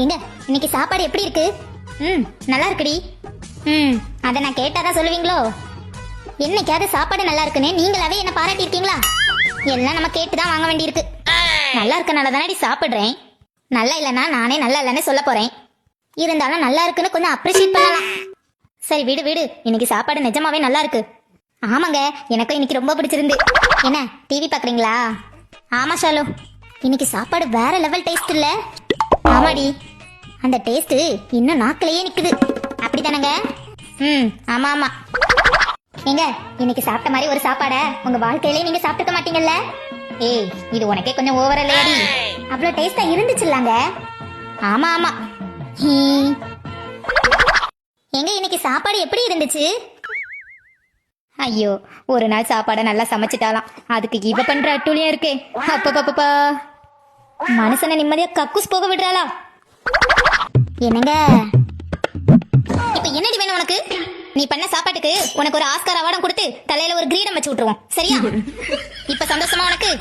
எங்க இன்னைக்கு சாப்பாடு எப்படி இருக்கு? நல்லா இருக்குடி. அதை நான் கேட்டாதான் சொல்லுவீங்களோ? என்னைக்காவது சாப்பாடு நல்லா இருக்குன்னு நீங்களாவே என்ன பாராட்டி இருக்கீங்களா? எல்லாம் நம்ம கேட்டுதான் வாங்க வேண்டியிருக்கு. நல்லா இருக்கனால தானே சாப்பிடுறேன். நல்லா இல்லைன்னா நானே நல்லா இல்லைன்னு சொல்ல போறேன். இருந்தாலும் நல்லா இருக்குன்னு கொஞ்சம் அப்ரிஷியேட் பண்ணலாம். சரி விடு விடு, இன்னைக்கு சாப்பாடு நிஜமாவே நல்லா இருக்கு. ஆமாங்க, எனக்கும் இன்னைக்கு ரொம்ப பிடிச்சிருந்து. என்ன டிவி பாக்குறீங்களா? ஆமா ஷாலு, இன்னைக்கு சாப்பாடு வேற லெவல் டேஸ்ட் இல்ல? ஆமாடி, அந்த டேஸ்ட் இன்னும் நாக்கிலேயே நிக்குது. அப்படிதானங்க? ஆமா ஆமா. ஏங்க, இன்னைக்கு சாப்பிட்ட மாதிரி ஒரு சாப்பாட உங்க வாழ்க்கையிலே நீங்க சாப்பிட்டுக்க மாட்டீங்கல்ல? ஏய், இது உனக்கே கொஞ்சம் ஓவரா இல்லையாடி? அவ்வளவு டேஸ்டா இருந்துச்சுல்லாங்க. ஆமா ஆமா. எங்க இன்னைக்கு சாப்பாடு எப்படி இருந்துச்சு? ஐயோ, ஒரு நாள் சாப்பாடை நல்லா சமைச்சிட்டாலாம், அதுக்கு இவ பண்ற அட்டூழியம் இருக்கே. அப்பப்பா, மனுஷனை நிம்மதியா கக்கூஸ் போக விடுறாளா? என்னங்க இப்ப என்னடி வேணும் உனக்கு? நீ பண்ண சாப்பாட்டுக்கு உனக்கு ஒரு ஆஸ்கார் அவார்டும் கொடுத்து தலையில ஒரு கிரீடம் வச்சு விட்டுருவோம், சரியா? இப்ப சந்தோஷமா உனக்கு?